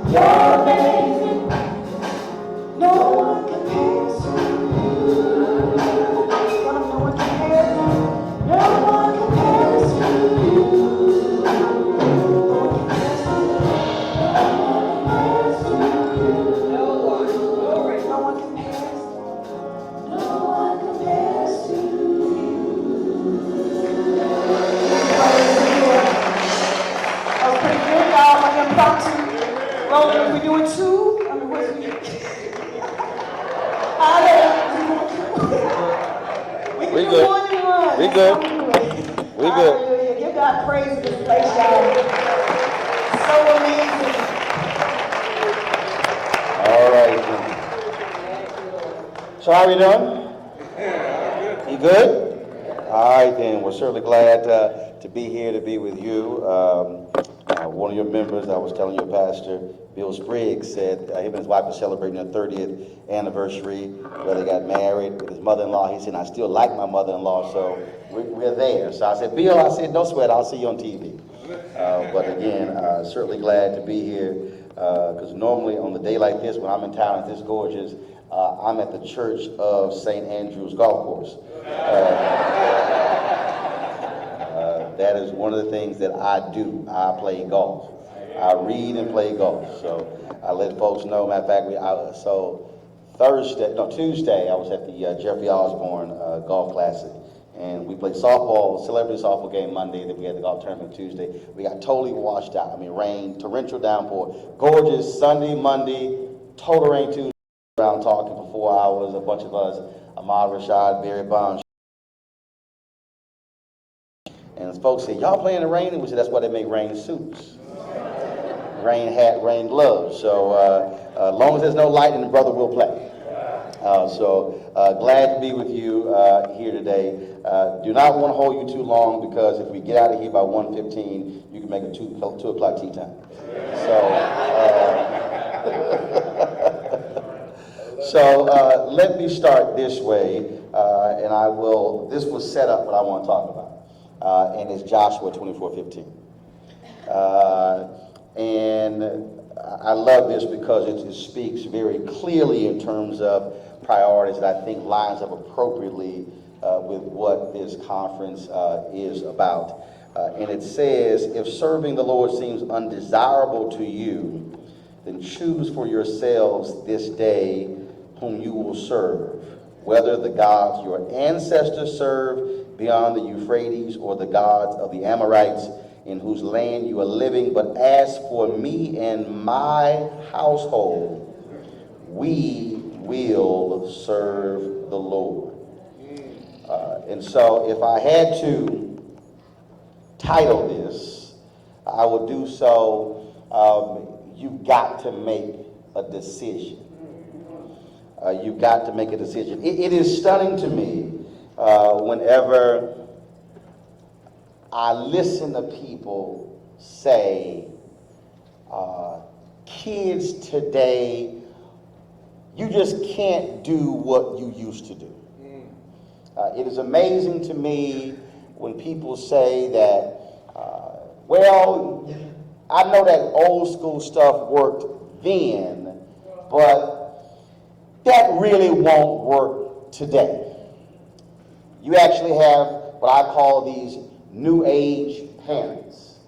You're amazing. No one compares to you. No one compares. No one compares to you. No one compares to you. No one compares to you. No one compares. No one compares to you. That was pretty good, y'all. Like impromptu. Roland, if we doing two, I mean, what's we? We can do good. one and one. We good. We good. Hallelujah. Give God praise in this place, y'all. So amazing. All right. So how are you doing? You good? All right then. We're certainly glad to be here, to be with you. One of your members, I was telling your pastor, Bill Spriggs, said him and his wife were celebrating their 30th anniversary where they got married with his mother-in-law. He said, I still like my mother-in-law, so we're there. So I said, Bill, I said, no sweat, I'll see you on TV. But again, certainly glad to be here because normally on the day like this, when I'm in town at this gorgeous, I'm at the Church of St. Andrew's Golf Course. That is one of the things that I do. I play golf. I read and play golf. So I let folks know. Matter of fact, Tuesday, I was at the Jeffrey Osborne Golf Classic. And we played softball, celebrity softball game Monday. Then we had the golf tournament Tuesday. We got totally washed out. I mean, rain, torrential downpour. Gorgeous Sunday, Monday, total rain Tuesday. Around talking for 4 hours, a bunch of us, Ahmad Rashad, Barry Bonds. And folks said, y'all playing in the rain? And we said, that's why they make rain suits. Rain hat, rain gloves. So as long as there's no lightning, the brother will play. Glad to be with you here today. Do not want to hold you too long because if we get out of here by 1:15, you can make a 2 o'clock tea time. So let me start this way, and this will set up what I want to talk about. And it's Joshua 24:15. And I love this because it speaks very clearly in terms of priorities that I think lines up appropriately with what this conference is about. And it says, if serving the Lord seems undesirable to you, then choose for yourselves this day whom you will serve, whether the gods your ancestors served beyond the Euphrates or the gods of the Amorites in whose land you are living. But as for me and my household, we will serve the Lord. And so if I had to title this, I would do so, you've got to make a decision. You've got to make a decision. It is stunning to me whenever I listen to people say, kids today, you just can't do what you used to do. It is amazing to me when people say that, well, I know that old school stuff worked then, but that really won't work today. You actually have what I call these new age parents.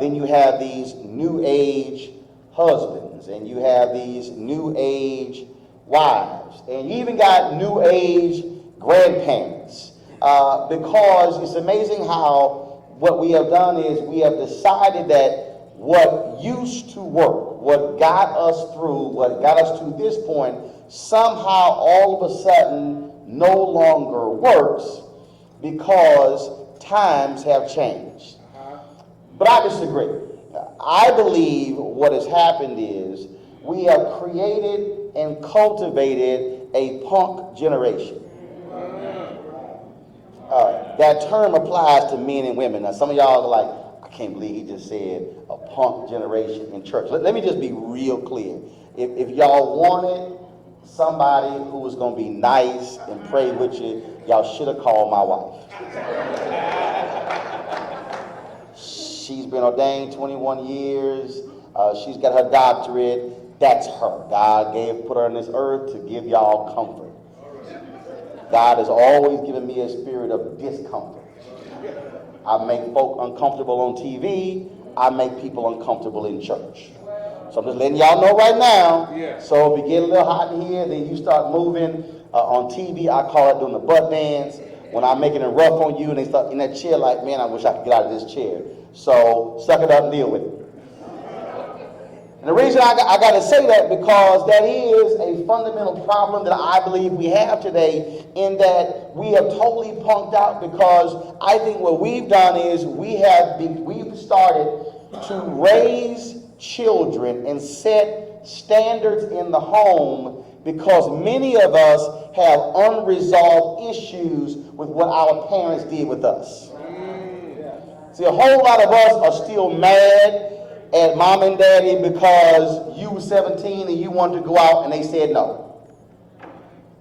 Then you have these new age husbands, and you have these new age wives, and you even got new age grandparents. Because it's amazing how what we have done is we have decided that what used to work, what got us through, what got us to this point, somehow all of a sudden no longer works because times have changed. But I disagree. I believe what has happened is we have created and cultivated a punk generation. That term applies to men and women. Now some of y'all are like, I can't believe he just said a punk generation in church. Let me just be real clear. If y'all wanted somebody who was going to be nice and pray with you, y'all should have called my wife. She's been ordained 21 years. She's got her doctorate. That's her. God put her on this earth to give y'all comfort. God has always given me a spirit of discomfort. I make folk uncomfortable on TV. I make people uncomfortable in church. So I'm just letting y'all know right now. Yeah. So if you get a little hot in here, then you start moving. On TV, I call it doing the butt dance. When I'm making it rough on you and they start in that chair like, man, I wish I could get out of this chair. So suck it up and deal with it. And the reason I got to say that because that is a fundamental problem that I believe we have today, in that we have totally punked out, because I think what we've done is we've started to raise children and set standards in the home, because many of us have unresolved issues with what our parents did with us. See, a whole lot of us are still mad at mom and daddy because you were 17 and you wanted to go out and they said no.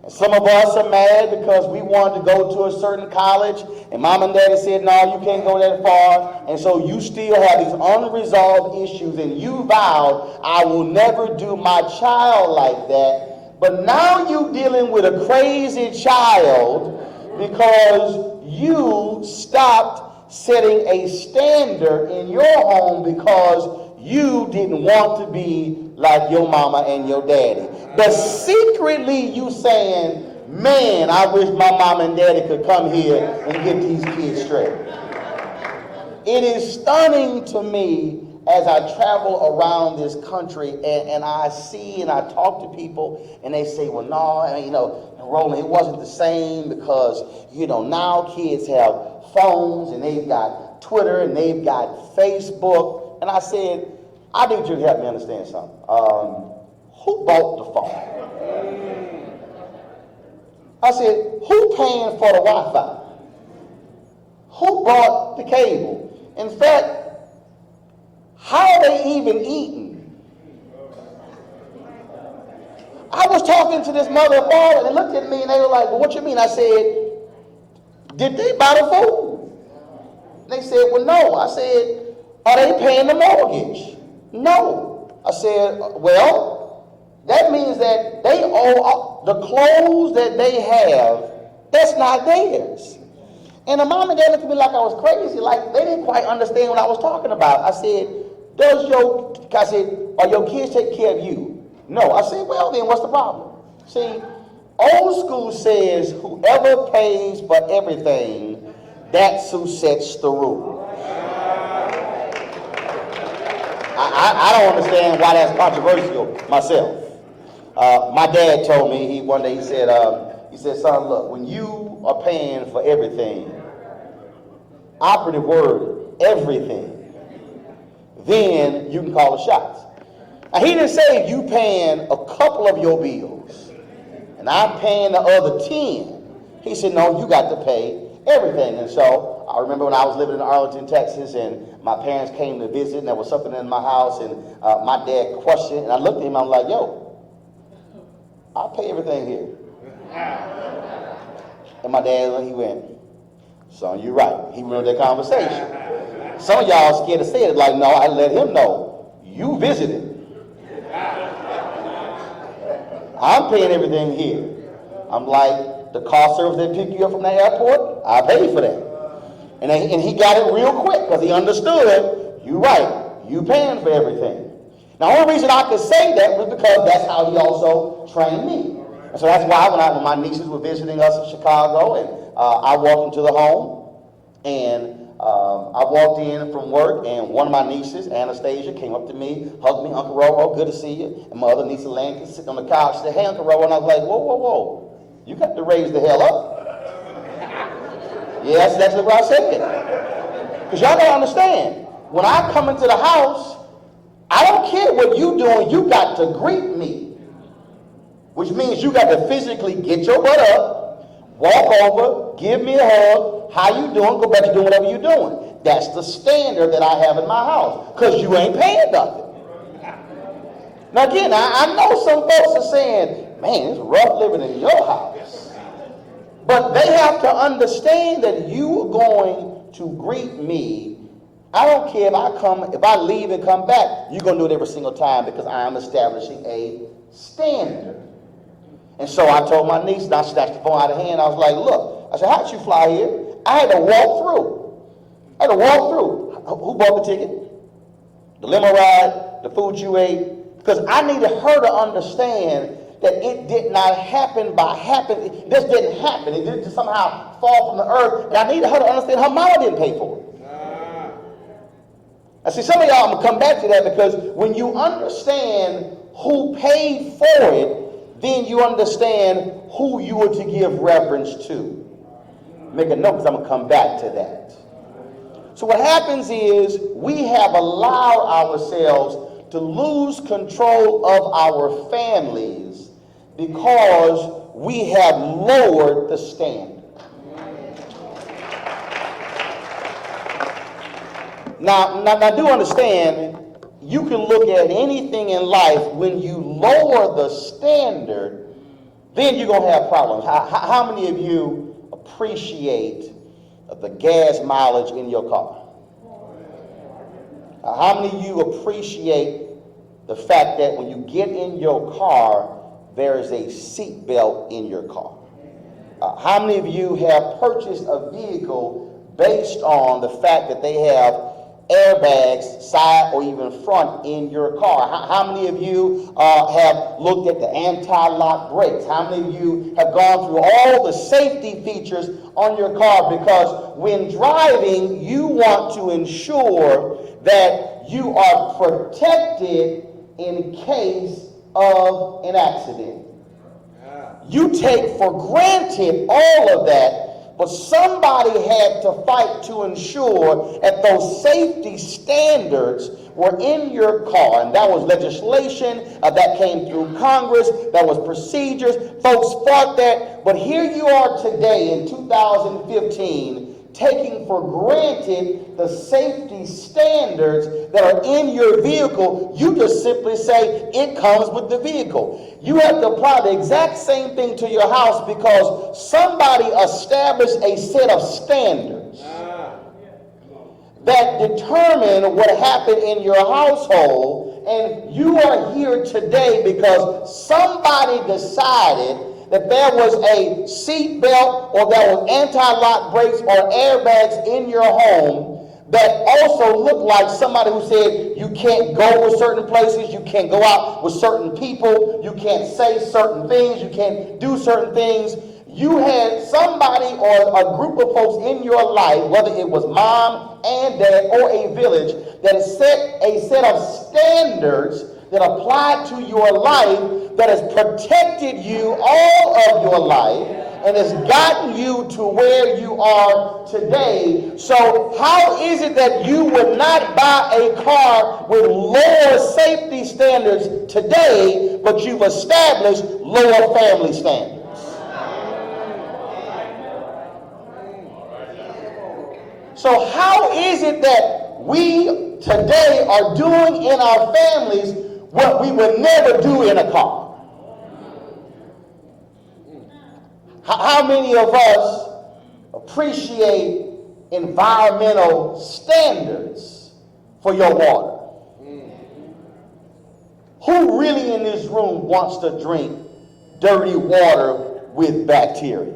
And some of us are mad because we wanted to go to a certain college and mom and daddy said no, you can't go that far. And so you still have these unresolved issues, and you vowed, I will never do my child like that. But now you're dealing with a crazy child because you stopped setting a standard in your home because you didn't want to be like your mama and your daddy. But secretly you saying, man, I wish my mama and daddy could come here and get these kids straight. It is stunning to me as I travel around this country and I see and I talk to people and they say, well, no, Roland, it wasn't the same because, now kids have phones and they've got Twitter and they've got Facebook. And I said, I need you to help me understand something. Who bought the phone? I said, who paying for the Wi-Fi? Who bought the cable? In fact, how are they even eating? I was talking to this mother and father, and they looked at me and they were like, well, what you mean? I said, did they buy the food? They said, well, no. I said, are they paying the mortgage? No. I said, well, that means that they owe the clothes that they have, that's not theirs. And the mom and dad looked at me like I was crazy, like they didn't quite understand what I was talking about. I said, are your kids taking care of you? No. I said, well, then what's the problem? See, old school says whoever pays for everything, that's who sets the rule. I don't understand why that's controversial myself. My dad told me, one day he said, son, look, when you are paying for everything, operative word, everything, then you can call the shots. Now, he didn't say you paying a couple of your bills and I'm paying the other 10. He said, no, you got to pay everything. And so I remember when I was living in Arlington, Texas, and my parents came to visit, and there was something in my house, and my dad questioned, and I looked at him, I'm like, yo, I'll pay everything here. And my dad, he went, son, you're right. He remembered that conversation. Some of y'all scared to say it, like, no, I let him know. You visited. I'm paying everything here. I'm like, the car service that pick you up from the airport, I paid for that. And he got it real quick because he understood, you're right, you paying for everything. Now, the only reason I could say that was because that's how he also trained me. And so that's why when my nieces were visiting us in Chicago, and I walked into the home, and I walked in from work, and one of my nieces, Anastasia, came up to me, hugged me, Uncle Roro, good to see you. And my other niece, Elaine, sitting on the couch, said, hey, Uncle Roro. And I was like, whoa, whoa, whoa. You got to raise the hell up. Yeah, that's exactly what I said. Because y'all don't understand. When I come into the house, I don't care what you doing, you got to greet me. Which means you got to physically get your butt up, walk over, give me a hug, how you doing, go back to doing whatever you're doing. That's the standard that I have in my house, because you ain't paying nothing. Now again, I know some folks are saying, man, it's rough living in your house. But they have to understand that you are going to greet me I don't care if I leave and come back, you're going to do it every single time because I'm establishing a standard. And so I told my niece, and I snatched the phone out of her hand. I was like, look, I said, how'd you fly here? I had to walk through. Who bought the ticket? The limo ride, the food you ate? Because I needed her to understand that it did not happen by happen. This didn't happen. It didn't just somehow fall from the earth. And I needed her to understand her mama didn't pay for it. I see some of y'all, I'm going to come back to that, because when you understand who paid for it, then you understand who you are to give reverence to. Make a note, because I'm going to come back to that. So what happens is we have allowed ourselves to lose control of our families because we have lowered the standard. Now, do understand, you can look at anything in life, when you lower the standard, then you're going to have problems. How many of you appreciate the gas mileage in your car? How many of you appreciate the fact that when you get in your car, there is a seat belt in your car? How many of you have purchased a vehicle based on the fact that they have airbags, side or even front, in your car? How many of you have looked at the anti-lock brakes? How many of you have gone through all the safety features on your car? Because when driving, you want to ensure that you are protected in case of an accident. You take for granted all of that, but somebody had to fight to ensure that those safety standards were in your car. And that was legislation that came through Congress. That was procedures. Folks fought that. But here you are today in 2015, taking for granted the safety standards that are in your vehicle. You just simply say it comes with the vehicle. You have to apply the exact same thing to your house because somebody established a set of standards that determine what happened in your household. And you are here today because somebody decided that there was a seat belt or there was anti-lock brakes or airbags in your home that also looked like somebody who said you can't go to certain places, you can't go out with certain people, you can't say certain things, you can't do certain things. You had somebody or a group of folks in your life, whether it was mom and dad or a village, that set a set of standards that applied to your life, that has protected you all of your life and has gotten you to where you are today. So how is it that you would not buy a car with lower safety standards today, but you've established lower family standards? So how is it that we today are doing in our families what we would never do in a car? How many of us appreciate environmental standards for your water? Who really in this room wants to drink dirty water with bacteria?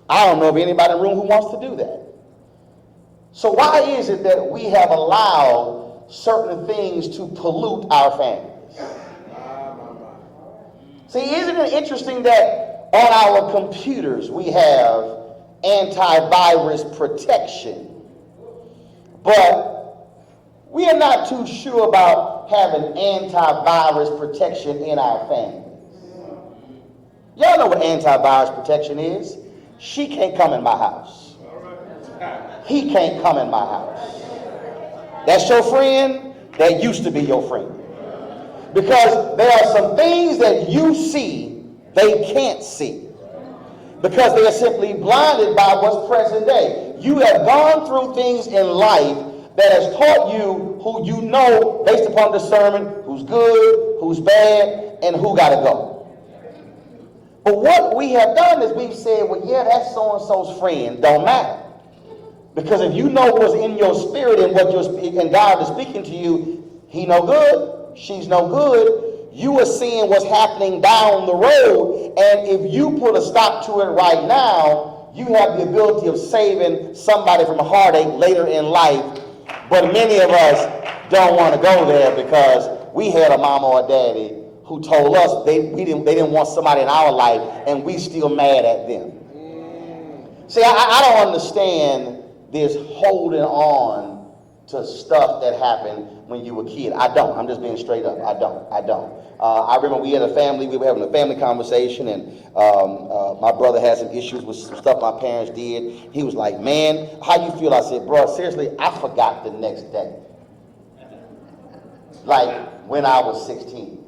I don't know of anybody in the room who wants to do that. So why is it that we have allowed certain things to pollute our families? See, isn't it interesting that on our computers we have antivirus protection, but we are not too sure about having antivirus protection in our families? Y'all know what antivirus protection is. She can't come in my house. He can't come in my house. That's your friend. That used to be your friend. Because there are some things that you see they can't see. Because they are simply blinded by what's present day. You have gone through things in life that has taught you who you know based upon discernment, who's good, who's bad, and who got to go. But what we have done is we've said, well, yeah, that's so-and-so's friend. Don't matter. Because if you know what's in your spirit and what and God is speaking to you, he no good, she's no good. You are seeing what's happening down the road, and if you put a stop to it right now, you have the ability of saving somebody from a heartache later in life. But many of us don't want to go there because we had a mama or a daddy who told us they didn't want somebody in our life, and we still mad at them. See, I don't understand this holding on to stuff that happened when you were a kid. I don't. I'm just being straight up. I don't. I remember we were having a family conversation, and my brother had some issues with some stuff my parents did. He was like, man, how you feel? I said, bro, seriously, I forgot the next day. Like when I was 16.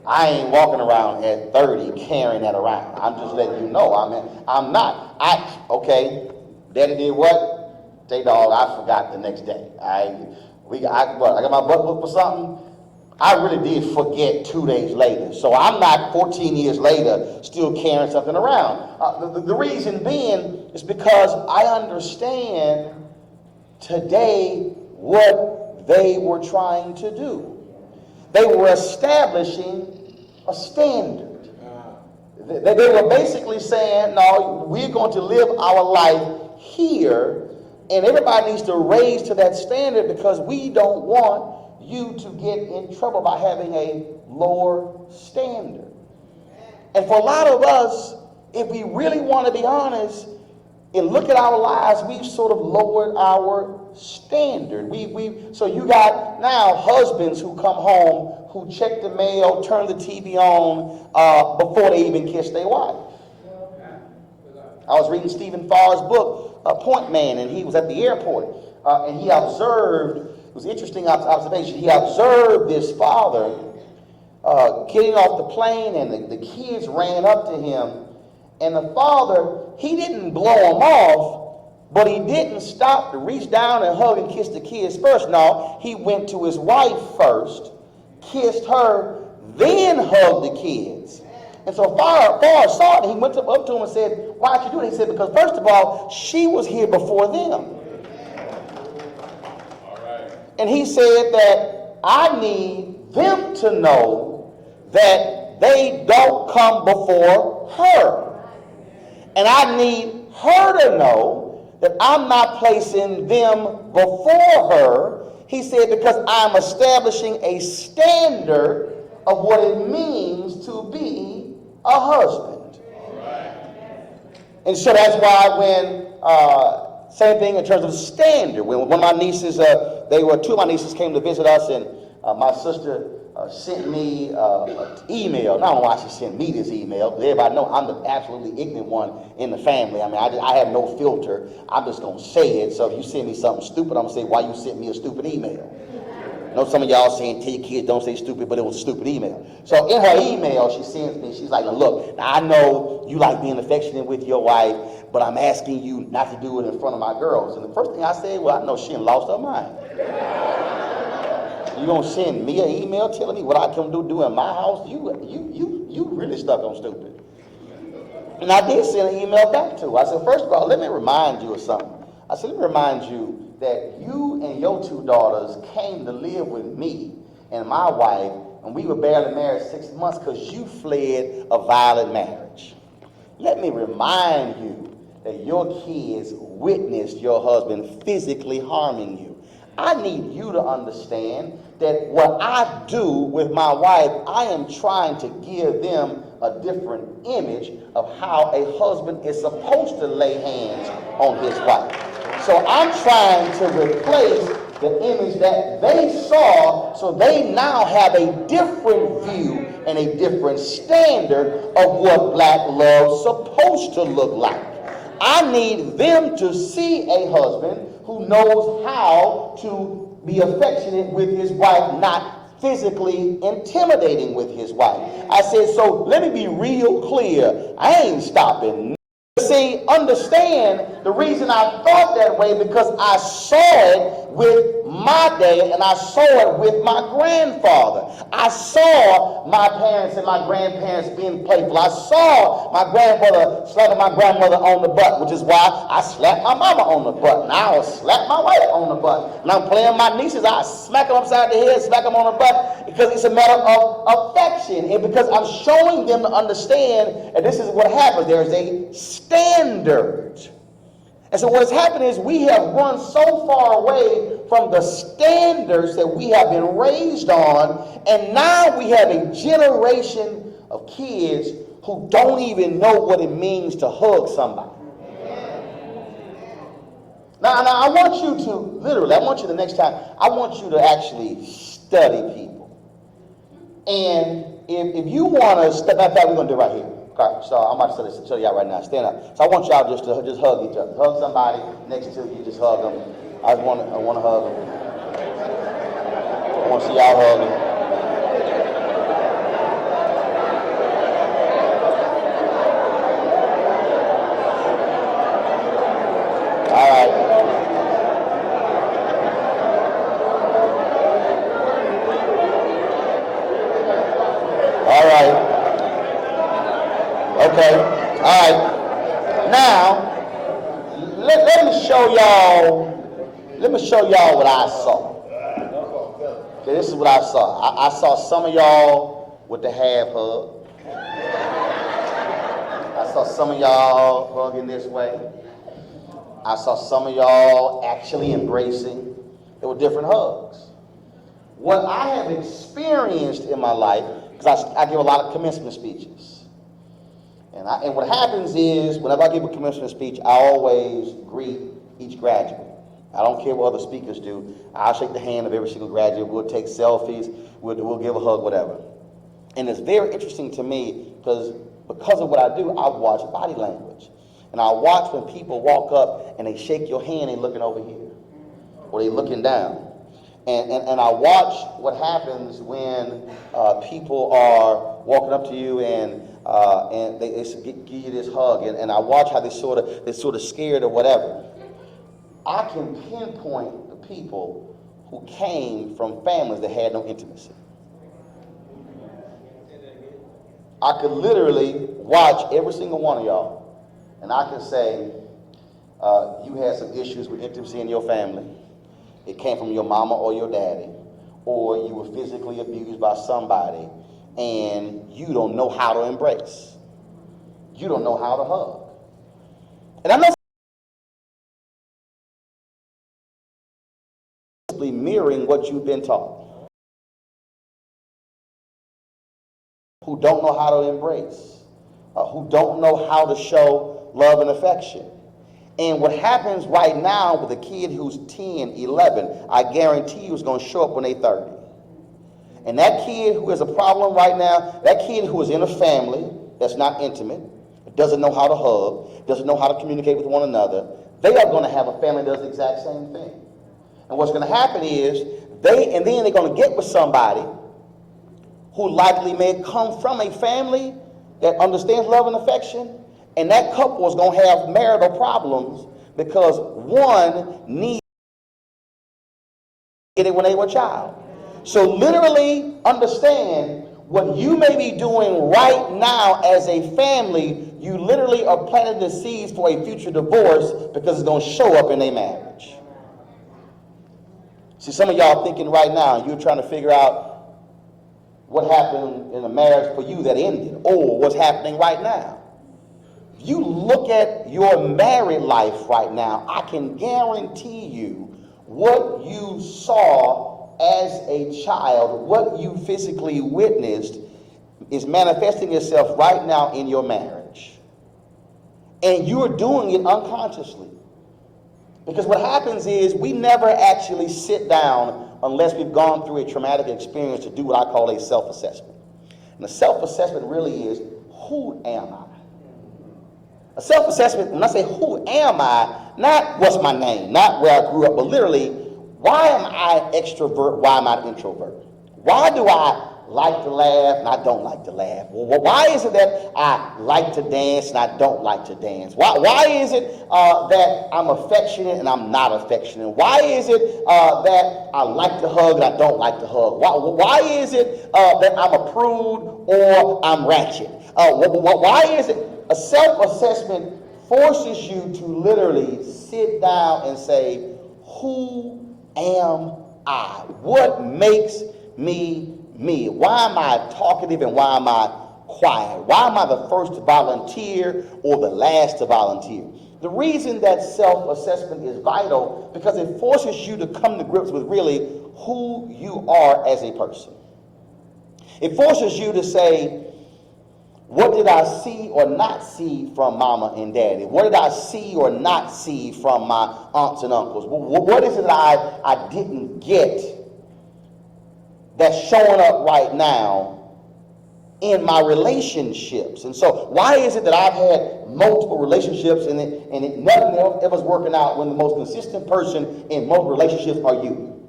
I ain't walking around at 30 carrying that around. I'm just letting you know. I'm not. Okay, daddy did what? Say, dog, I forgot the next day. I got my butt whooped for something. I really did forget 2 days later. So I'm not 14 years later still carrying something around. The reason being is because I understand today what they were trying to do. They were establishing a standard. They were basically saying, no, we're going to live our life here, and everybody needs to raise to that standard because we don't want you to get in trouble by having a lower standard. And for a lot of us, if we really want to be honest and look at our lives, we've sort of lowered our standard. So you got now husbands who come home, who check the mail, turn the TV on before they even kiss their wife. I was reading Stephen Farr's book, Point Man, and he was at the airport, and he observed, it was an interesting observation, he observed this father getting off the plane, and the kids ran up to him, and the father, he didn't blow them off, but he didn't stop to reach down and hug and kiss the kids first. No, he went to his wife first, kissed her, then hugged the kids. And so Farr saw it, and he went up to him and said, why'd you do it? He said, because first of all, she was here before them. All right. And he said that I need them to know that they don't come before her. And I need her to know that I'm not placing them before her. He said, because I'm establishing a standard of what it means to be a husband. And so that's why when, same thing in terms of standard. When one of my nieces, two of my nieces came to visit us, and my sister sent me an email. I don't know why she sent me this email, because everybody knows I'm the absolutely ignorant one in the family. I mean, I have no filter. I'm just going to say it. So if you send me something stupid, I'm going to say, why you sent me a stupid email? I know some of y'all saying, tell your kids don't say stupid, but it was a stupid email. So in her email, she sends me, she's like, look, now I know you like being affectionate with your wife, but I'm asking you not to do it in front of my girls. And the first thing I said, well, I know she done lost her mind. You gonna send me an email telling me what I can do in my house? You really stuck on stupid. And I did send an email back to her. I said, first of all, let me remind you of something. I said, let me remind you that you and your two daughters came to live with me and my wife, and we were barely married 6 months because you fled a violent marriage. Let me remind you that your kids witnessed your husband physically harming you. I need you to understand that what I do with my wife, I am trying to give them a different image of how a husband is supposed to lay hands on his wife. So I'm trying to replace the image that they saw, so they now have a different view and a different standard of what black love's supposed to look like. I need them to see a husband who knows how to be affectionate with his wife, not physically intimidating with his wife. I said, so let me be real clear. I ain't stopping. See, understand the reason I thought that way, because I saw it with my day, and I saw it with my grandfather. I saw my parents and my grandparents being playful. I saw my grandfather slapping my grandmother on the butt, which is why I slapped my mama on the butt. And I'll slap my wife on the butt. And I'm playing my nieces, I smack them upside the head, smack them on the butt, because it's a matter of affection. And because I'm showing them to understand, and this is what happens, there's a standard. And so what has happened is we have run so far away from the standards that we have been raised on, and now we have a generation of kids who don't even know what it means to hug somebody. Now I want you to, literally, I want you the next time, I want you to actually study people. And if you want to step back, we're going to do it right here. Okay, so I'm about to show y'all right now. Stand up. So I want y'all just to hug each other. Hug somebody next to you. Just hug them. I want to hug them. I want to see y'all hugging. All right. All right. Okay, all right. Now, let me show y'all what I saw. Okay, this is what I saw. I saw some of y'all with the half hug. I saw some of y'all hugging this way. I saw some of y'all actually embracing. There were different hugs. What I have experienced in my life, because I give a lot of commencement speeches. And what happens is, whenever I give a commencement speech, I always greet each graduate. I don't care what other speakers do. I'll shake the hand of every single graduate. We'll take selfies. We'll give a hug, whatever. And it's very interesting to me because of what I do, I watch body language. And I watch when people walk up and they shake your hand, they looking over here. Or they looking down. And I watch what happens when people are walking up to you and they give you this hug, and I watch how they're sort of scared or whatever. I can pinpoint the people who came from families that had no intimacy. I could literally watch every single one of y'all, and I can say, you had some issues with intimacy in your family. It came from your mama or your daddy, or you were physically abused by somebody, and you don't know how to embrace. You don't know how to hug. And I'm not simply mirroring what you've been taught. Who don't know how to embrace, who don't know how to show love and affection. And what happens right now with a kid who's 10, 11, I guarantee you is going to show up when they're 30. And that kid who has a problem right now, that kid who is in a family that's not intimate, doesn't know how to hug, doesn't know how to communicate with one another, they are going to have a family that does the exact same thing. And what's going to happen is, then they're going to get with somebody who likely may come from a family that understands love and affection, and that couple is going to have marital problems because one needs to get it when they were a child. So literally understand what you may be doing right now as a family, you literally are planting the seeds for a future divorce because it's going to show up in their marriage. See, some of y'all thinking right now, you're trying to figure out what happened in a marriage for you that ended, or what's happening right now. If you look at your married life right now, I can guarantee you what you saw as a child, what you physically witnessed, is manifesting itself right now in your marriage. And you're doing it unconsciously. Because what happens is we never actually sit down unless we've gone through a traumatic experience to do what I call a self-assessment. And a self-assessment really is, who am I? A self-assessment, when I say who am I, not what's my name, not where I grew up, but literally, why am I extrovert, why am I introvert? Why do I like to laugh and I don't like to laugh? Well, why is it that I like to dance and I don't like to dance? Why is it that I'm affectionate and I'm not affectionate? Why is it that I like to hug and I don't like to hug? Why is it that I'm a prude or I'm ratchet? Why is it a self-assessment forces you to literally sit down and say, who am I? What makes me me? Why am I talkative and why am I quiet? Why am I the first to volunteer or the last to volunteer? The reason that self-assessment is vital because it forces you to come to grips with really who you are as a person. It forces you to say, what did I see or not see from mama and daddy? What did I see or not see from my aunts and uncles? What is it that I didn't get that's showing up right now in my relationships? And so why is it that I've had multiple relationships and nothing else ever's working out when the most consistent person in most relationships are you?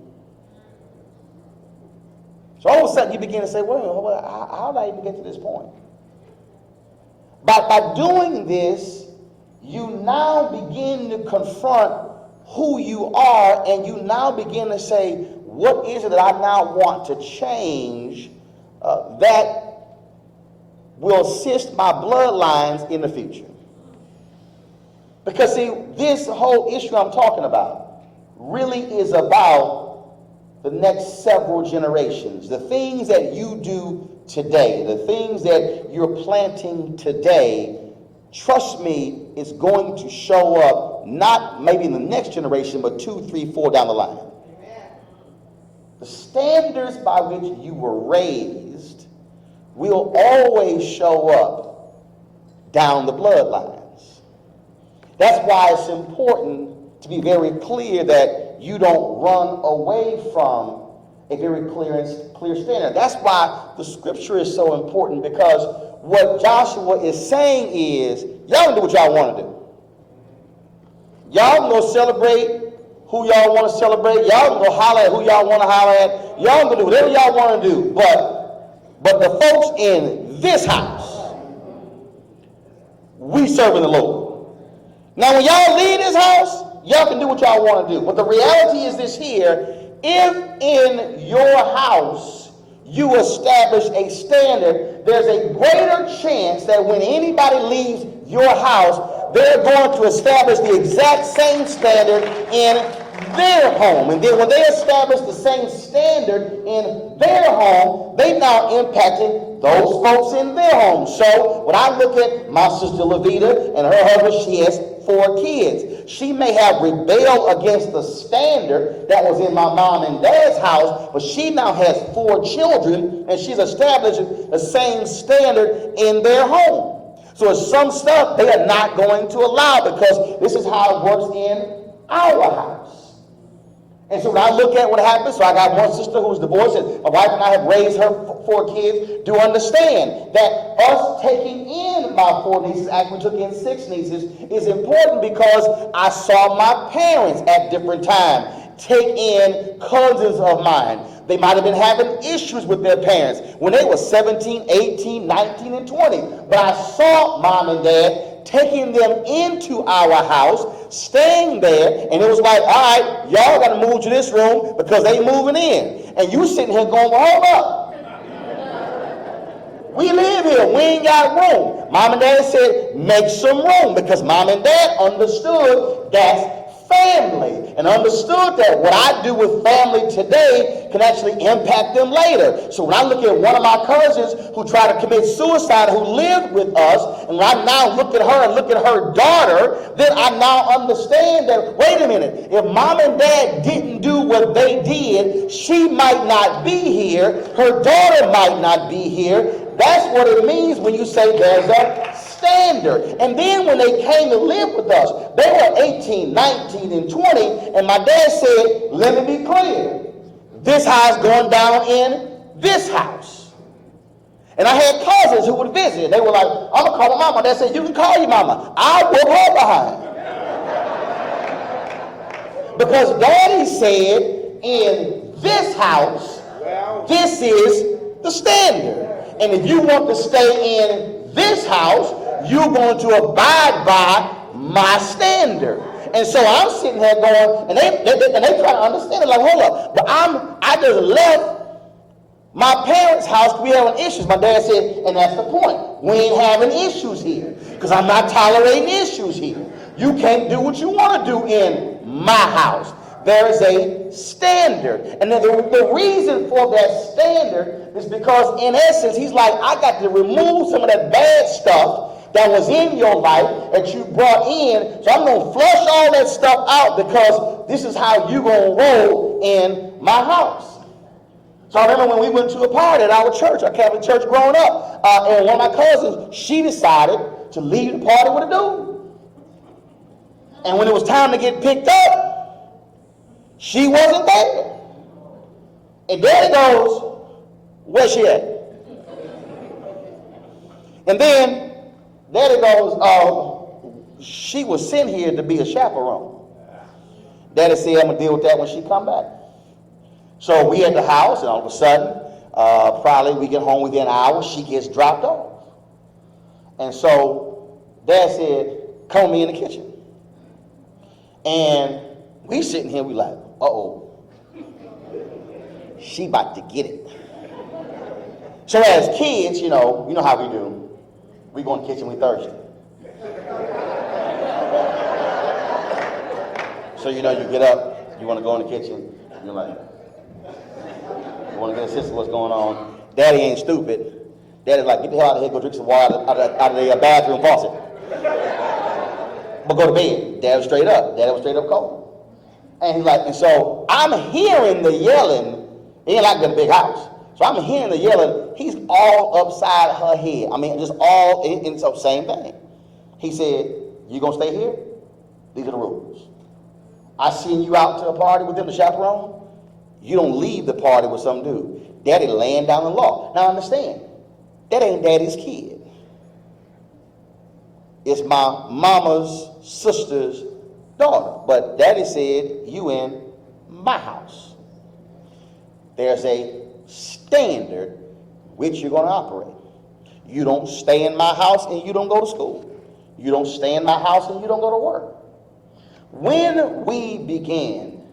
So all of a sudden you begin to say, well, how did I even get to this point? By doing this, you now begin to confront who you are, and you now begin to say, what is it that I now want to change that will assist my bloodlines in the future? Because see, this whole issue I'm talking about really is about the next several generations. The things that you do today, the things that you're planting today, trust me, it's going to show up not maybe in the next generation, but 2, 3, 4 down the line. Amen. The standards by which you were raised will always show up down the bloodlines. That's why it's important to be very clear that you don't run away from a very clear standard. That's why the scripture is so important, because what Joshua is saying is, y'all can do what y'all want to do. Y'all can go celebrate who y'all want to celebrate. Y'all can go holler at who y'all want to holler at. Y'all can do whatever y'all want to do. But the folks in this house, we serving the Lord. Now when y'all leave this house, y'all can do what y'all want to do. But the reality is this here: if in your house you establish a standard, there's a greater chance that when anybody leaves your house, they're going to establish the exact same standard in their home. And then when they establish the same standard in their home, they now impacting those folks in their home. So when I look at my sister Levita and her husband, she has 4 kids. She may have rebelled against the standard that was in my mom and dad's house, but she now has 4 children, and she's established the same standard in their home. So there's some stuff they are not going to allow, because this is how it works in our house. And so when I look at what happened, so I got one sister who's divorced, and my wife and I have raised her 4 kids, do understand that us taking in my 4 nieces, actually took in 6 nieces, is important, because I saw my parents at different times take in cousins of mine. They might have been having issues with their parents when they were 17, 18, 19, and 20. But I saw mom and dad taking them into our house, staying there, and it was like, all right, y'all got to move to this room because they moving in. And you sitting here going, well, hold up. We live here. We ain't got room. Mom and dad said, make some room, because mom and dad understood that's family, and understood that what I do with family today can actually impact them later. So when I look at one of my cousins who tried to commit suicide, who lived with us, and when I now look at her and look at her daughter, then I now understand that, wait a minute, if mom and dad didn't do what they did, she might not be here, her daughter might not be here. That's what it means when you say there's a standard. And then when they came to live with us, they were 18, 19, and 20, and my dad said, let me be clear, this house going down in this house. And I had cousins who would visit. They were like, I'm going to call my mama. Dad said, you can call your mama. I'll whoop her behind. Because daddy said, in this house, this is the standard. And if you want to stay in this house, you're going to abide by my standard. And so I'm sitting here going, and they try to understand it, like, hold up, but I just left my parents' house. We having issues. My dad said, and that's the point. We ain't having issues here, because I'm not tolerating issues here. You can't do what you want to do in my house. There is a standard. And then the reason for that standard is because, in essence, he's like, I got to remove some of that bad stuff that was in your life that you brought in. So I'm going to flush all that stuff out, because this is how you're going to roll in my house. So I remember when we went to a party at our church, our Catholic church growing up, and one of my cousins, she decided to leave the party with a dude. And when it was time to get picked up, she wasn't there. And Daddy goes, where's she at? And then Daddy goes, she was sent here to be a chaperone. Daddy said, I'm going to deal with that when she come back. So we at the house, and all of a sudden, probably we get home within an hour, she gets dropped off. And so Dad said, come with me in the kitchen. And we sitting here, we like, uh-oh, she about to get it. So as kids, you know how we do. We go in the kitchen, we thirsty. So you get up, you want to go in the kitchen, you're like, you want to get a sense of what's going on. Daddy ain't stupid. Daddy's like, get the hell out of here, go drink some water out of the bathroom faucet. But go to bed. Dad was straight up. Dad was straight up cold. And he's like, and so I'm hearing the yelling. He ain't like in a big house. So I'm hearing the yelling. He's all upside her head. I mean, just all in the same thing. He said, you gonna stay here? These are the rules. I send you out to a party with them, the chaperone. You don't leave the party with some dude. Daddy laying down the law. Now understand, that ain't Daddy's kid. It's my mama's sister's daughter. But Daddy said, you in my house. There's a standard which you're going to operate. You don't stay in my house and you don't go to school. You don't stay in my house and you don't go to work. When we begin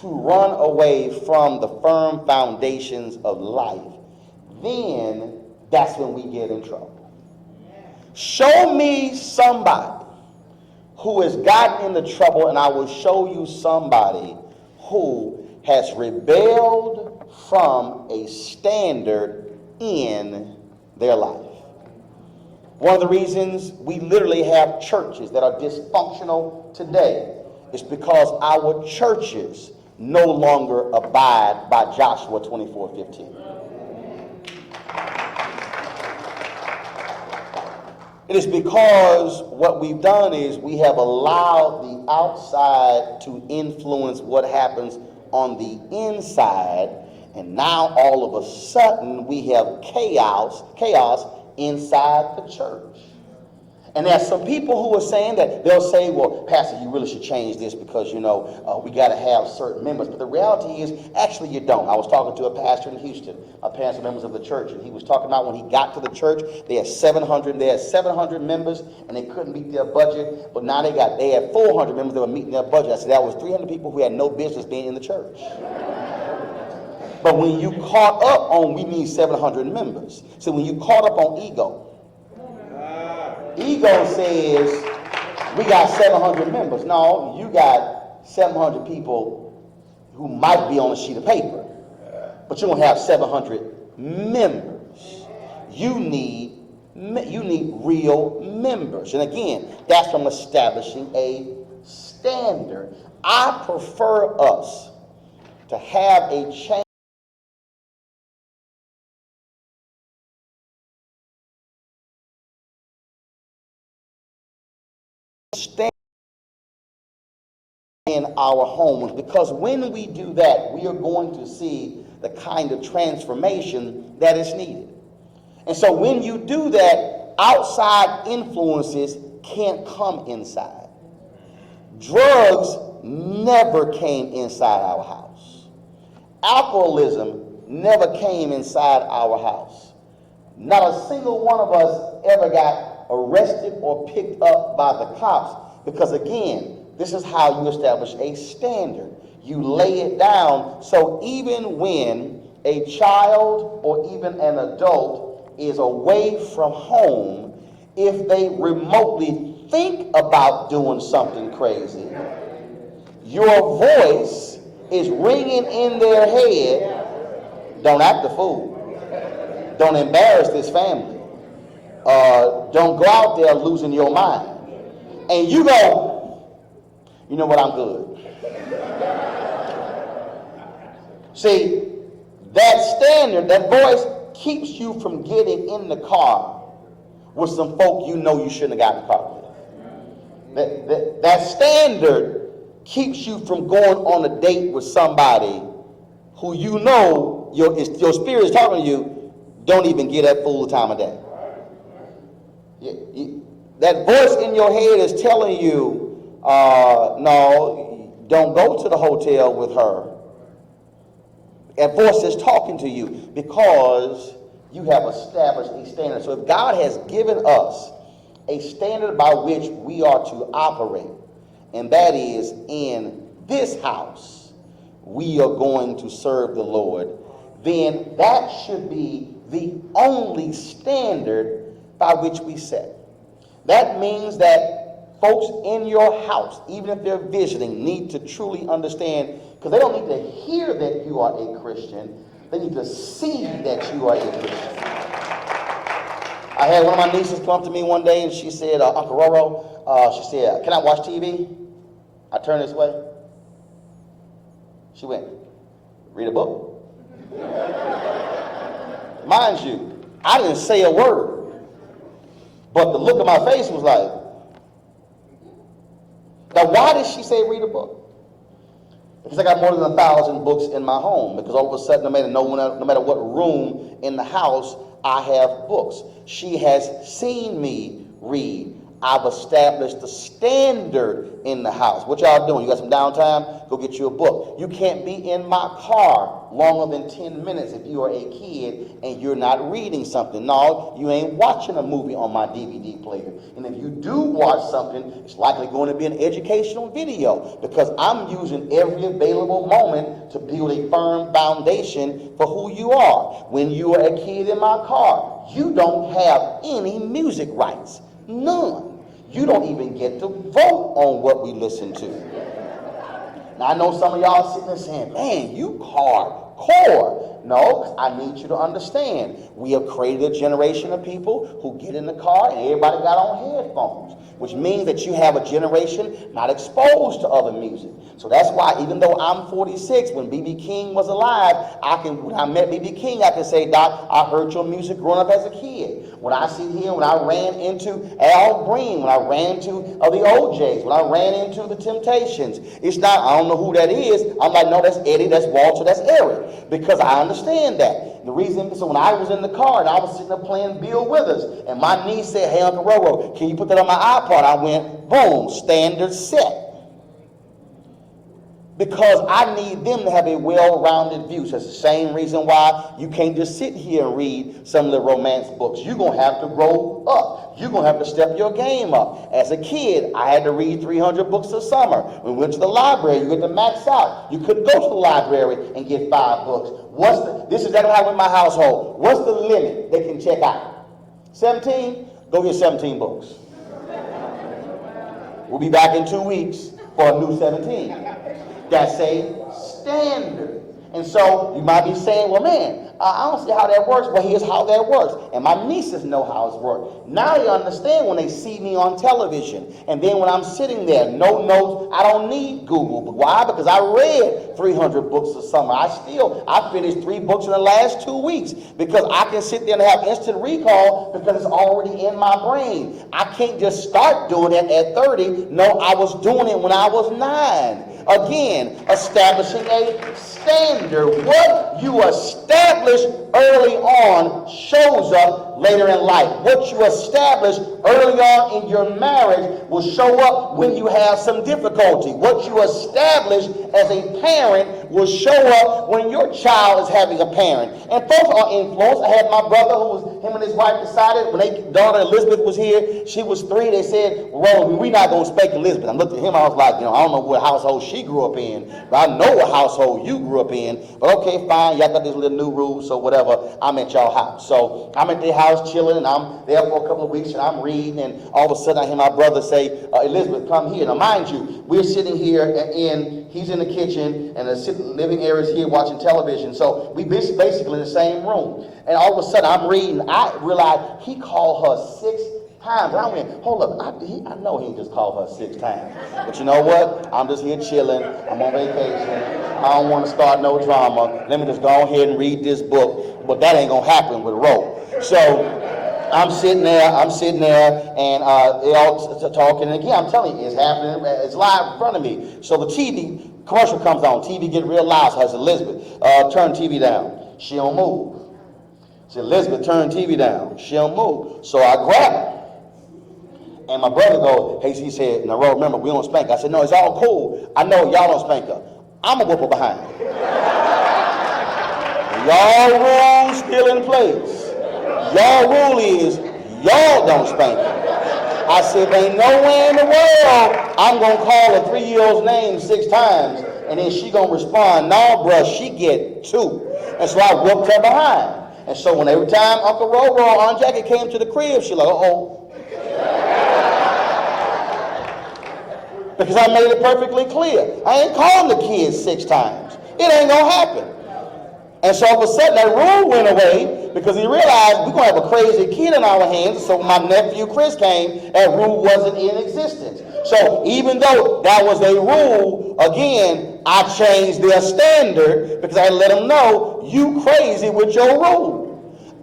to run away from the firm foundations of life, then that's when we get in trouble. Show me somebody who has gotten into trouble, and I will show you somebody who has rebelled from a standard in their life. One of the reasons we literally have churches that are dysfunctional today is because our churches no longer abide by Joshua 24:15. It is because what we've done is we have allowed the outside to influence what happens on the inside, and now all of a sudden we have chaos inside the church. And there's some people who are saying that they'll say, well, Pastor, you really should change this because, we got to have certain members. But the reality is, actually, you don't. I was talking to a pastor in Houston. My parents are members of the church, and he was talking about when he got to the church, they had 700 members, and they couldn't meet their budget. But now they had 400 members that were meeting their budget. I said, that was 300 people who had no business being in the church. But when you caught up on, we need 700 members. So when you caught up on ego says, we got 700 members. No, you got 700 people who might be on a sheet of paper, but you don't have 700 members. You need real members. And again, that's from establishing a standard. I prefer us to have a change in our homes, because when we do that, we are going to see the kind of transformation that is needed. And so when you do that, outside influences can't come inside. Drugs never came inside our house. Alcoholism never came inside our house. Not a single one of us ever got arrested or picked up by the cops, because again, this is how you establish a standard. You lay it down, so even when a child or even an adult is away from home, if they remotely think about doing something crazy, your voice is ringing in their head. Don't act a fool. Don't embarrass this family. Don't go out there losing your mind. And you go, you know what, I'm good. See, that standard, that voice keeps you from getting in the car with some folk you know you shouldn't have gotten in the car with. That standard keeps you from going on a date with somebody who you know your spirit is talking to you, don't even give that fool the time of day. That voice in your head is telling you, no, don't go to the hotel with her. That voice is talking to you because you have established a standard. So if God has given us a standard by which we are to operate, and that is, in this house we are going to serve the Lord, then that should be the only standard by which we set. That means that folks in your house, even if they're visiting, need to truly understand, because they don't need to hear that you are a Christian, they need to see that you are a Christian. I had one of my nieces come up to me one day and she said, Uncle Roro, she said, can I watch TV? I turned this way. She went, read a book. Mind you, I didn't say a word, but the look of my face was like, now why did she say read a book? Because I got more than 1,000 books in my home, because all of a sudden, no matter what room in the house, I have books. She has seen me read. I've established the standard in the house. What y'all doing? You got some downtime? Go get you a book. You can't be in my car longer than 10 minutes if you are a kid and you're not reading something. No, you ain't watching a movie on my DVD player. And if you do watch something, it's likely going to be an educational video, because I'm using every available moment to build a firm foundation for who you are. When you are a kid in my car, you don't have any music rights. None. You don't even get to vote on what we listen to. Now, I know some of y'all sitting there saying, man, you hardcore. No, 'cause I need you to understand. We have created a generation of people who get in the car and everybody got on headphones, which means that you have a generation not exposed to other music. So that's why, even though I'm 46, when B.B. King was alive, when I met B.B. King, I can say, Doc, I heard your music growing up as a kid. When I sit here, when I ran into Al Green, when I ran into the OJs, when I ran into the Temptations, it's not, I don't know who that is. I'm like, no, that's Eddie, that's Walter, that's Eric, because I understand that. The reason, so when I was in the car and I was sitting there playing Bill Withers, and my niece said, hey, Uncle Roro, can you put that on my iPod? I went, boom, standard set. Because I need them to have a well-rounded view. So it's the same reason why you can't just sit here and read some of the romance books. You're going to have to grow up. You're going to have to step your game up. As a kid, I had to read 300 books a summer. When we went to the library, you had to max out. You couldn't go to the library and get 5 books. This is exactly how in my household. What's the limit they can check out? 17? Go get 17 books. We'll be back in 2 weeks for a new 17. That's a standard. And so you might be saying, well, man, I don't see how that works. Well, here's how that works. And my nieces know how it works. Now they understand when they see me on television. And then when I'm sitting there, no notes, I don't need Google. But why? Because I read 300 books this summer. I finished 3 books in the last 2 weeks, because I can sit there and have instant recall because it's already in my brain. I can't just start doing it at 30. No, I was doing it when I was 9. Again, establishing a standard. What you establish early on shows up later in life. What you establish early on in your marriage will show up when you have some difficulty. What you establish as a parent will show up when your child is having a parent. And folks are influenced. I had my brother, him and his wife decided when their daughter Elizabeth was here, she was 3, they said, well, we're not going to spank Elizabeth. I looked at him, I was like, I don't know what household she grew up in, but I know what household you grew up in. But okay, fine, y'all got this little new rule, so whatever, I'm at y'all house. So I'm at their house chilling, and I'm there for a couple of weeks, and I'm reading, and all of a sudden I hear my brother say, Elizabeth, come here. Now mind you, we're sitting here, and he's in the kitchen, and the living area is here watching television. So we basically in the same room. And all of a sudden I'm reading, I realized he called her 6 times. And I went, hold up, I know he just called her 6 times. But you know what? I'm just here chilling. I'm on vacation. I don't want to start no drama. Let me just go ahead and read this book. But that ain't going to happen with Ro. So I'm sitting there, and they all talking. And again, I'm telling you, it's happening. It's live in front of me. So the TV commercial comes on. TV get real loud. So I said, Elizabeth, turn TV down. She don't move. I said, Elizabeth, turn TV down. She don't move. So I grab her. And my brother goes, hey, he said, now, Ro, remember, we don't spank her. I said, no, it's all cool. I know y'all don't spank her. I'm going to whoop her behind. Y'all rule still in place. Y'all rule is y'all don't spank her. I said, there ain't nowhere in the world I'm going to call a 3-year-old's name 6 times, and then she going to respond, no, bruh, she get 2. And so I whooped her behind. And so when every time Uncle Roro or Aunt Jackie came to the crib, she like, uh-oh. Because I made it perfectly clear. I ain't calling the kids 6 times. It ain't going to happen. And so all of a sudden that rule went away because he realized we're going to have a crazy kid in our hands. So when my nephew Chris came, that rule wasn't in existence. So even though that was a rule, again, I changed their standard because I let them know you crazy with your rule.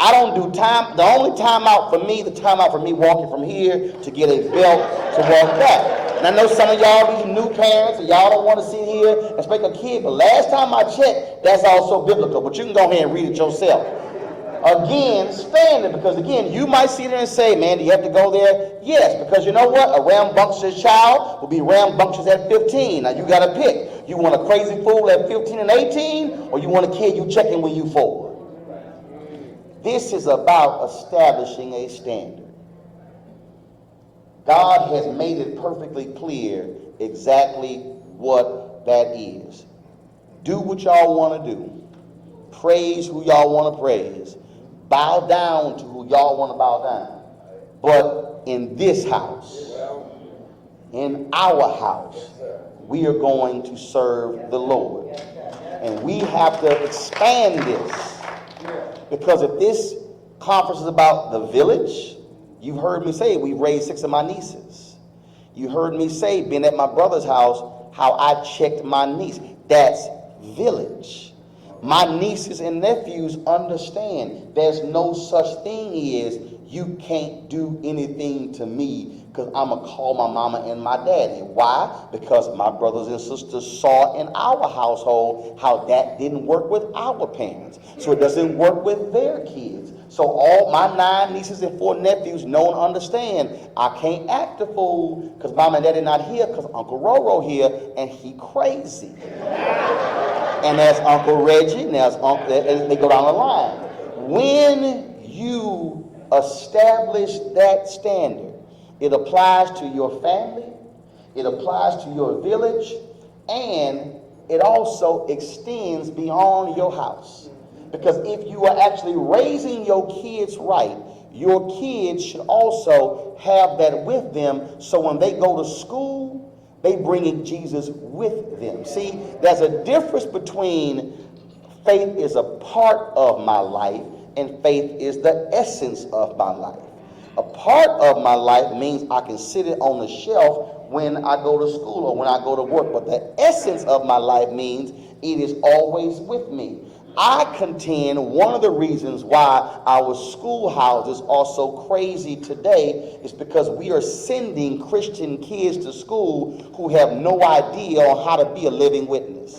I don't do time. The only time out for me, the time out for me walking from here to get a belt to walk back. And I know some of y'all, these new parents, and y'all don't want to sit here and spank a kid, but last time I checked, that's also biblical. But you can go ahead and read it yourself. Again, standard, because again, you might sit there and say, man, do you have to go there? Yes, because you know what? A rambunctious child will be rambunctious at 15. Now you got to pick. You want a crazy fool at 15 and 18, or you want a kid you checking when you 4? This is about establishing a standard. God has made it perfectly clear exactly what that is. Do what y'all want to do. Praise who y'all want to praise. Bow down to who y'all want to bow down. But in this house, in our house, we are going to serve the Lord. And we have to expand this. Because if this conference is about the village, you've heard me say we raised 6 of my nieces. You heard me say, being at my brother's house, how I checked my niece. That's village. My nieces and nephews understand there's no such thing as you can't do anything to me because I'm going to call my mama and my daddy. Why? Because my brothers and sisters saw in our household how that didn't work with our parents. So it doesn't work with their kids. So all my 9 nieces and 4 nephews know and understand I can't act a fool because mama and daddy not here because Uncle Roro here and he crazy. And there's Uncle Reggie, and there's Uncle, and they go down the line. When you establish that standard, it applies to your family, it applies to your village, and it also extends beyond your house. Because if you are actually raising your kids right, your kids should also have that with them so when they go to school, they bringing Jesus with them. See, there's a difference between faith is a part of my life and faith is the essence of my life. A part of my life means I can sit it on the shelf when I go to school or when I go to work. But the essence of my life means it is always with me. I contend one of the reasons why our schoolhouses are so crazy today is because we are sending Christian kids to school who have no idea on how to be a living witness.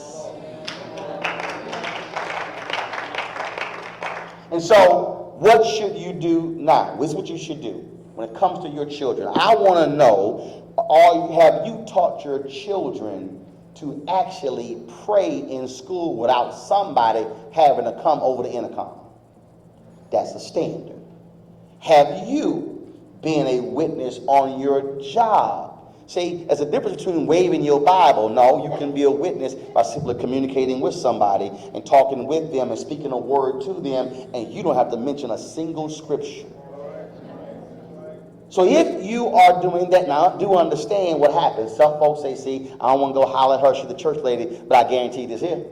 And so, what should you do now? This is what you should do when it comes to your children. I want to know, have you taught your children to actually pray in school without somebody having to come over the intercom? That's the standard. Have you been a witness on your job? See, there's a difference between waving your Bible. No, you can be a witness by simply communicating with somebody and talking with them and speaking a word to them, and you don't have to mention a single scripture. So if you are doing that, now do understand what happens. Some folks say, see, I don't want to go holler at her, she's the church lady, but I guarantee this here.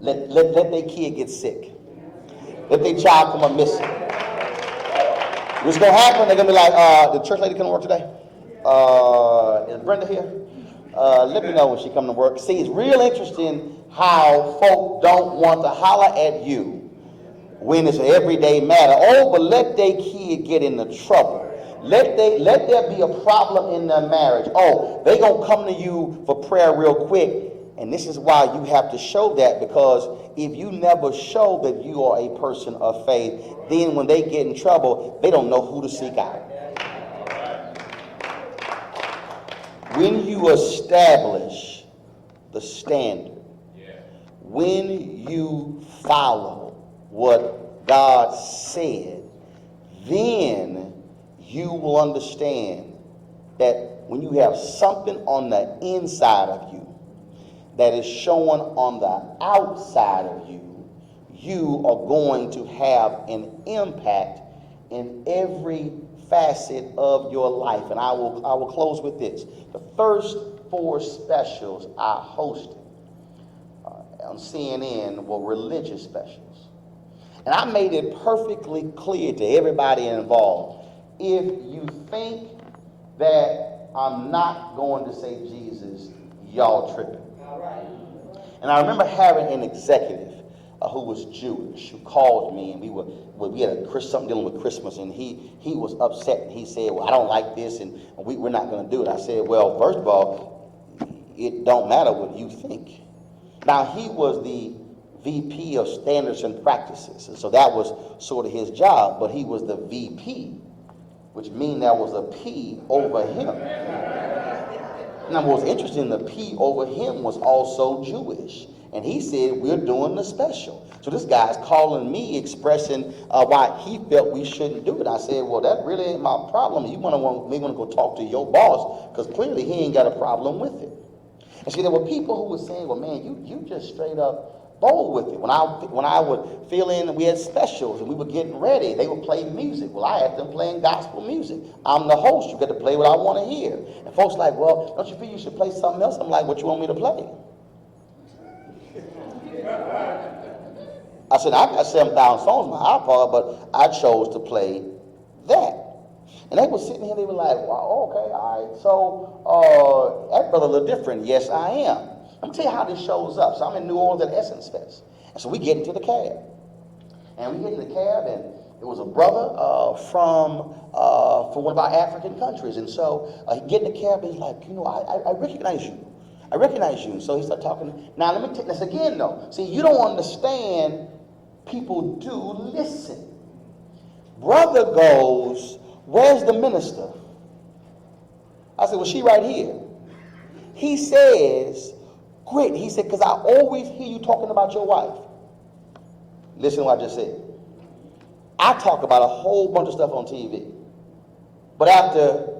Let their kid get sick. Let their child come up missing. What's going to happen, they're going to be like, the church lady come to work today? Is Brenda here? Let me know when she come to work. See, it's real interesting how folk don't want to holler at you when it's an everyday matter. Oh, but let their kid get into trouble. Let there be a problem in their marriage. Oh, they gonna come to you for prayer real quick. And this is why you have to show that, because if you never show that you are a person of faith, then when they get in trouble, they don't know who to seek out. When you establish the standard, when you follow what God said, then you will understand that when you have something on the inside of you that is showing on the outside of you, you are going to have an impact in every facet of your life. And I will close with this. The first 4 specials I hosted on CNN were religious specials. And I made it perfectly clear to everybody involved, if you think that I'm not going to say Jesus, y'all tripping. All right. And I remember having an executive who was Jewish, who called me, and we had something dealing with Christmas, and he was upset, and he said, well, I don't like this, and we're not going to do it. I said, well, first of all, it don't matter what you think. Now, he was the VP of Standards and Practices, and so that was sort of his job, but he was the VP, which means there was a P over him. Now, what was interesting, the P over him was also Jewish. And he said, we're doing the special. So this guy's calling me, expressing why he felt we shouldn't do it. I said, well, that really ain't my problem. You may want to go talk to your boss, because clearly he ain't got a problem with it. And see, there were people who were saying, well, man, you just straight up bold with it. When I would fill in, we had specials and we were getting ready, they would play music. Well, I had them playing gospel music. I'm the host. You got to play what I want to hear. And folks like, well, don't you feel you should play something else? I'm like, what you want me to play? I said, I got 7,000 songs on my iPod, but I chose to play that. And they were sitting here, they were like, wow, okay, all right. So that brother a little different. Yes, I am. Let me tell you how this shows up. So I'm in New Orleans at Essence Fest. And so we get into the cab. And we get in the cab, and it was a brother from one of our African countries. And so he get in the cab, and he's like, I recognize you. I recognize you. And so he started talking. Now, let me take this again, though. See, you don't understand, people do listen. Brother goes, where's the minister? I said, well, she right here. He says, great. He said, because I always hear you talking about your wife. Listen to what I just said. I talk about a whole bunch of stuff on TV. But after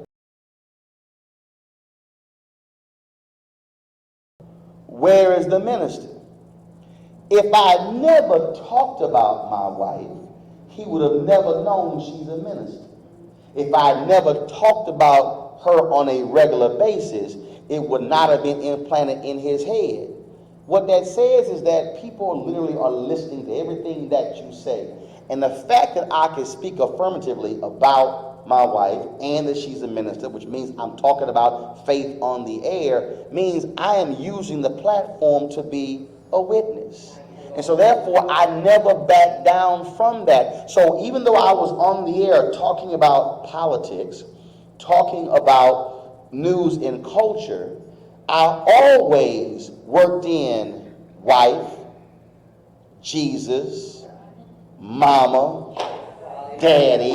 where is the minister? If I never talked about my wife, he would have never known she's a minister. If I never talked about her on a regular basis, it would not have been implanted in his head. What that says is that people literally are listening to everything that you say. And the fact that I can speak affirmatively about my wife and that she's a minister, which means I'm talking about faith on the air, means I am using the platform to be a witness. And so therefore, I never backed down from that. So even though I was on the air talking about politics, talking about news and culture, I always worked in wife, Jesus, mama, daddy.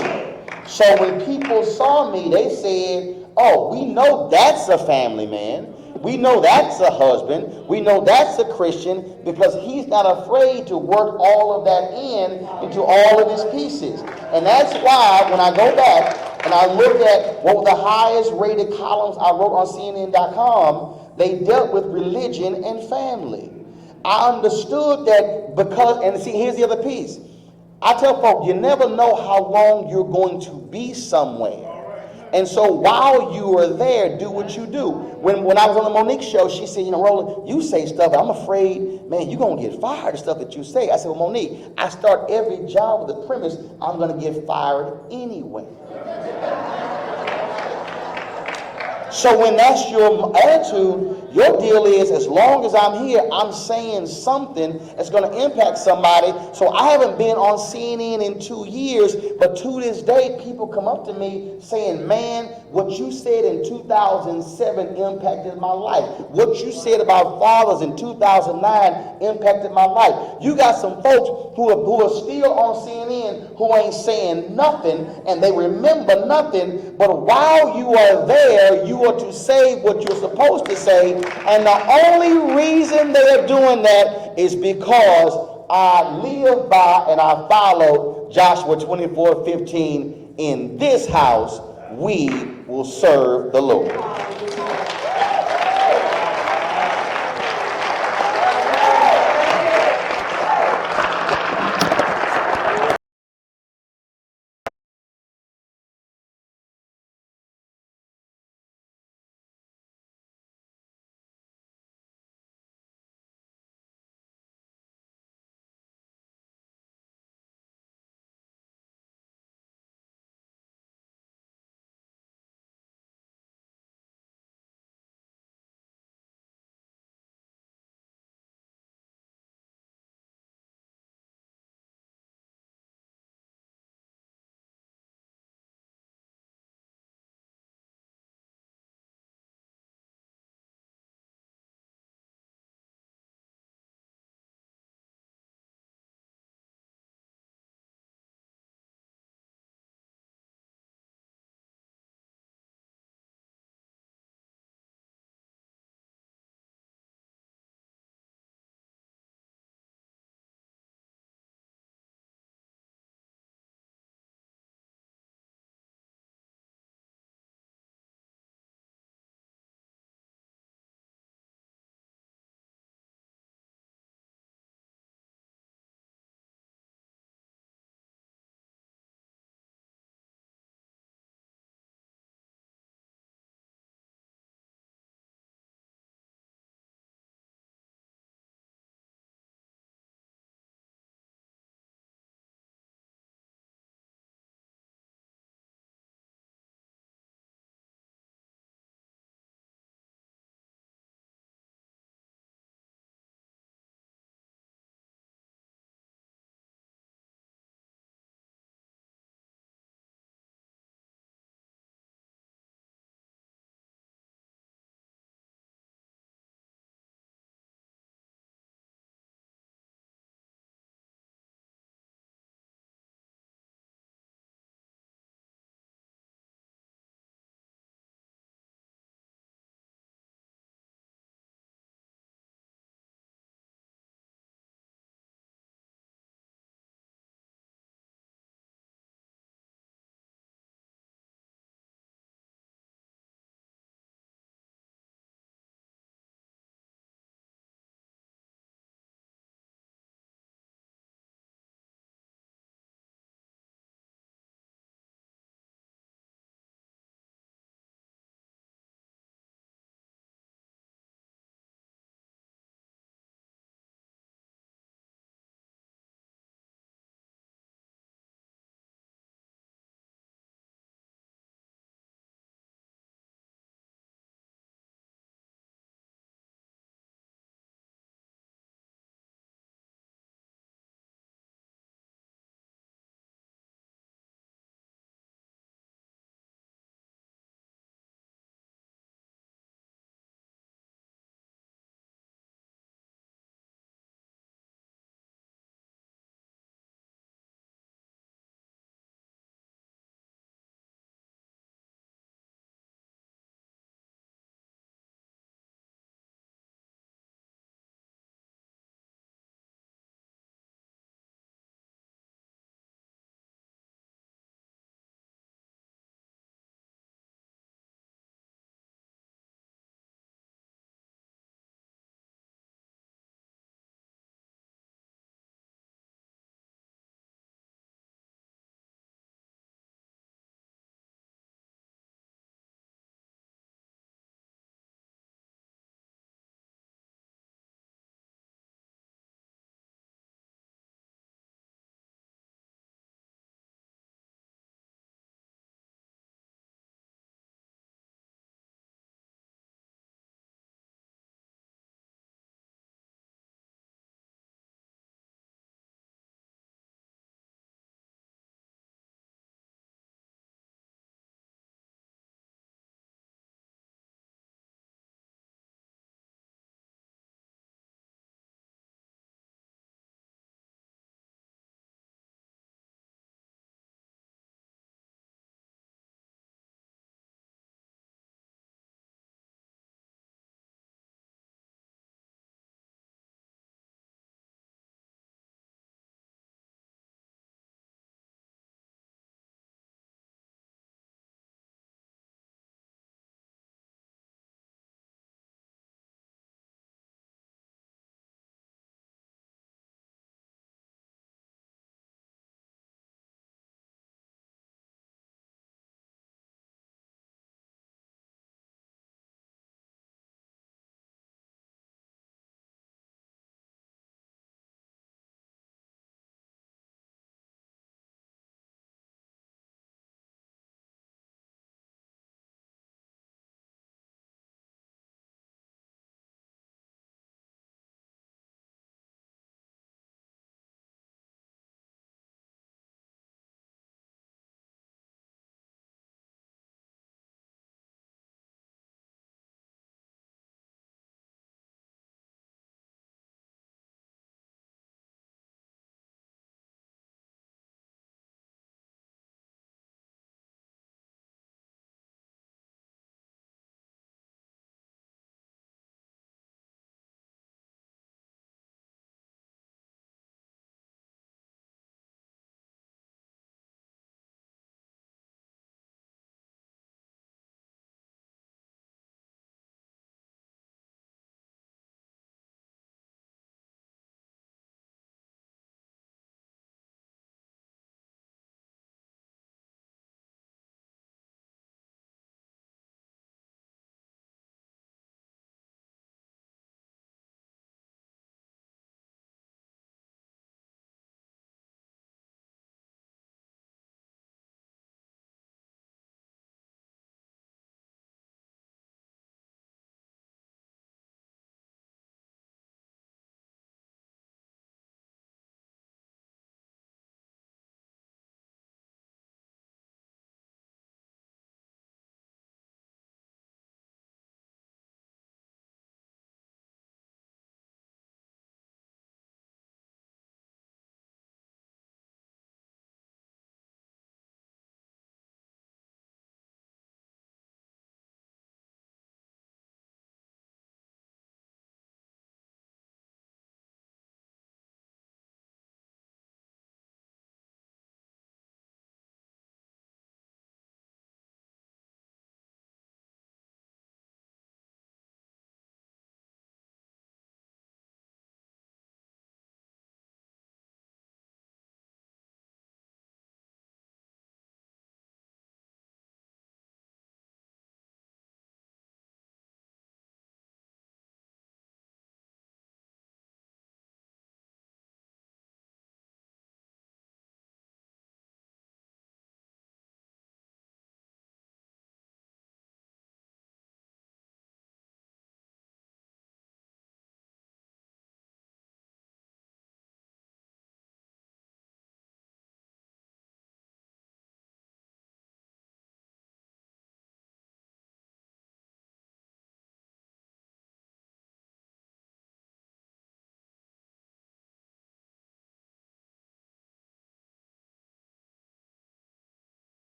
So when people saw me, they said, oh, we know that's a family man. We know that's a husband. We know that's a Christian, because he's not afraid to work all of that into all of his pieces. And that's why when I go back and I look at what were the highest rated columns I wrote on CNN.com, they dealt with religion and family. I understood that because, and see, here's the other piece. I tell folks, you never know how long you're going to be somewhere. And so while you are there, do what you do. When I was on the Monique show, she said, you know, Roland, you say stuff, I'm afraid, man, you're going to get fired, the stuff that you say. I said, well, Monique, I start every job with the premise, I'm going to get fired anyway. So when that's your attitude, your deal is, as long as I'm here, I'm saying something that's going to impact somebody. So I haven't been on CNN in 2 years, but to this day, people come up to me saying, man, what you said in 2007 impacted my life. What you said about fathers in 2009 impacted my life. You got some folks who are still on CNN who ain't saying nothing, and they remember nothing, but while you are there, you are to say what you're supposed to say, and the only reason they are doing that is because I live by and I follow Joshua 24:15. In this house we will serve the Lord.